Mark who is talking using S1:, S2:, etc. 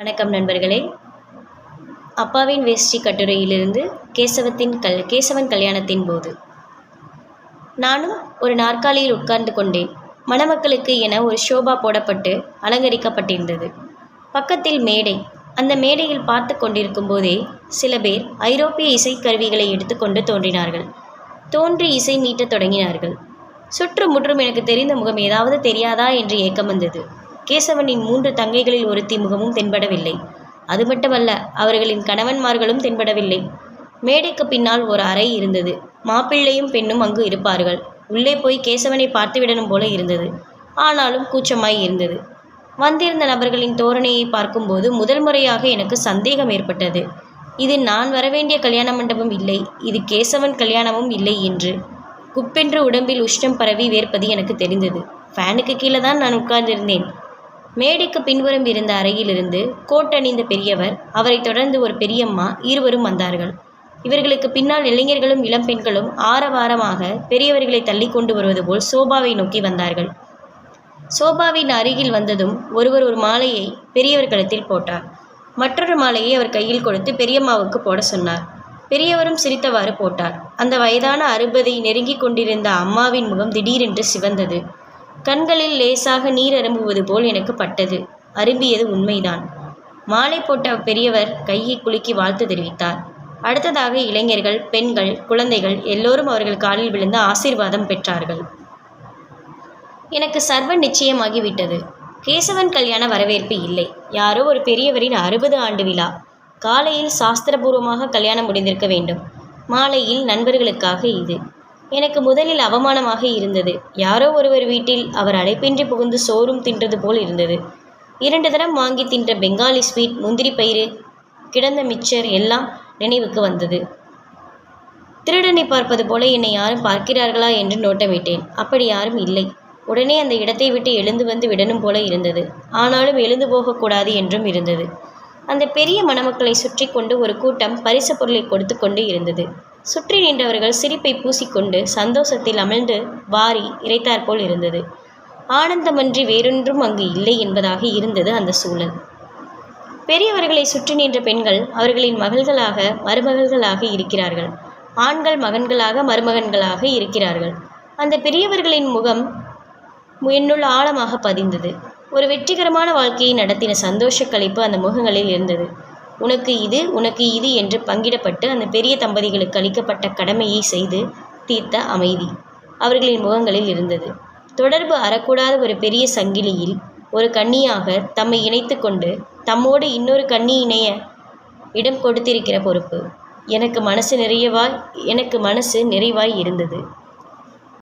S1: வணக்கம் நண்பர்களே. அப்பாவின் வேஷ்டி கட்டுரையிலிருந்து கேசவன் கல்யாணத்தின் போது. நானும் ஒரு நாற்காலியில் உட்கார்ந்து கொண்டேன். மணமக்களுக்கு என ஒரு ஷோபா போடப்பட்டு அலங்கரிக்கப்பட்டிருந்தது. பக்கத்தில் மேடை. அந்த மேடையில் பார்த்து கொண்டிருக்கும் போதே சில பேர் ஐரோப்பிய இசைக்கருவிகளை எடுத்துக்கொண்டு தோன்றினார்கள். தோன்றி இசை மீட்டத் தொடங்கினார்கள். சுற்றும் முற்றும் எனக்கு தெரிந்த முகம் ஏதாவது தெரியாதா என்று ஏக்கம் வந்தது. கேசவனின் 3 தங்கைகளில் ஒருத்தி முகமும் தென்படவில்லை. அது மட்டுமல்ல, அவர்களின் கணவன்மார்களும் தென்படவில்லை. மேடைக்கு பின்னால் ஒரு அறை இருந்தது. மாப்பிள்ளையும் பெண்ணும் அங்கு இருப்பார்கள். உள்ளே போய் கேசவனை பார்த்துவிடணும் போல இருந்தது. ஆனாலும் கூச்சமாய் இருந்தது. வந்திருந்த நபர்களின் தோரணையை பார்க்கும்போது முதல் முறையாக எனக்கு சந்தேகம் ஏற்பட்டது. இது நான் வரவேண்டிய கல்யாண மண்டபம் இல்லை, இது கேசவன் கல்யாணமும் இல்லை என்று. குப்பென்று உடம்பில் உஷ்ணம் பரவி வேர்ப்பது எனக்கு தெரிந்தது. ஃபேனுக்கு கீழே தான் நான் உட்கார்ந்திருந்தேன். மேடைக்கு பின்புறம் இருந்த அறையிலிருந்து கோட் அணிந்த பெரியவர், அவரை தொடர்ந்து ஒரு பெரியம்மா, இருவரும் வந்தார்கள். இவர்களுக்கு பின்னால் இளைஞர்களும் இளம் பெண்களும் ஆரவாரமாக பெரியவர்களை தள்ளி கொண்டு வருவது போல் சோபாவை நோக்கி வந்தார்கள். சோபாவின் அருகில் வந்ததும் ஒருவர் ஒரு மாலையை பெரியவர் கழுத்தில் போட்டார். மற்றொரு மாலையை அவர் கையில் கொடுத்து பெரியம்மாவுக்கு போட சொன்னார். பெரியவரும் சிரித்தவாறு போட்டார். அந்த வயதான 60 நெருங்கி கொண்டிருந்த அம்மாவின் முகம் திடீரென்று சிவந்தது. கண்களில் லேசாக நீர் அரும்புவது போல் எனக்கு பட்டது. அரும்பியது உண்மைதான். மாலை போட்ட பெரியவர் கையை குலுக்கி வாழ்த்து தெரிவித்தார். அடுத்ததாக இளைஞர்கள், பெண்கள், குழந்தைகள் எல்லோரும் அவர்கள் காலில் விழுந்து ஆசீர்வாதம் பெற்றார்கள். எனக்கு சர்வ நிச்சயமாகிவிட்டது. கேசவன் கல்யாண வரவேற்பு இல்லை. யாரோ ஒரு பெரியவரின் 60 ஆண்டு விழா. காலையில் சாஸ்திரபூர்வமாக கல்யாணம் முடிந்திருக்க வேண்டும். மாலையில் நண்பர்களுக்காக இது. எனக்கு முதலில் அவமானமாக இருந்தது. யாரோ ஒருவர் வீட்டில் அவர் அழைப்பின்றி புகுந்து சோறும் தின்றது போல் இருந்தது. 2 தரம் வாங்கி தின்ற பெங்காலி ஸ்வீட், முந்திரி பயிறு, கிடந்த மிச்சர் எல்லாம் நினைவுக்கு வந்தது. திருடனை பார்ப்பது போல என்னை யாரும் பார்க்கிறார்களா என்று நோட்டமிட்டேன். அப்படி யாரும் இல்லை. உடனே அந்த இடத்தை விட்டு எழுந்து வந்து விடணும் போல இருந்தது. ஆனாலும் எழுந்து போகக்கூடாது என்றும் இருந்தது. அந்த பெரிய மணமக்களை சுற்றி கொண்டு ஒரு கூட்டம் பரிசு பொருளை கொடுத்து கொண்டு இருந்தது. சுற்றி நின்றவர்கள் சிரிப்பை பூசிக்கொண்டு சந்தோஷத்தில் அமிழ்ந்து வாரி இறைத்தாற்போல் இருந்தது. ஆனந்தமன்றி வேறொன்றும் அங்கு இல்லை என்பதாக இருந்தது அந்த சூழல். பெரியவர்களை சுற்றி நின்ற பெண்கள் அவர்களின் மகள்களாக மருமகள்களாக இருக்கிறார்கள். ஆண்கள் மகன்களாக மருமகன்களாக இருக்கிறார்கள். அந்த பெரியவர்களின் முகம் என்னுள் ஆழமாக பதிந்தது. ஒரு வெற்றிகரமான வாழ்க்கையை நடத்தின சந்தோஷ களிப்பு அந்த முகங்களில் இருந்தது. உனக்கு இது, உனக்கு இது என்று பங்கிடப்பட்டு அந்த பெரிய தம்பதிகளுக்கு அளிக்கப்பட்ட கடமையை செய்து தீர்த்த அமைதி அவர்களின் முகங்களில் இருந்தது. தொடர்பு அறக்கூடாத ஒரு பெரிய சங்கிலியில் ஒரு கன்னியாக தம்மை இணைத்து கொண்டு தம்மோடு இன்னொரு கன்னி இணைய இடம் கொடுத்திருக்கிற பொறுப்பு எனக்கு மனசு நிறைவாய் இருந்தது.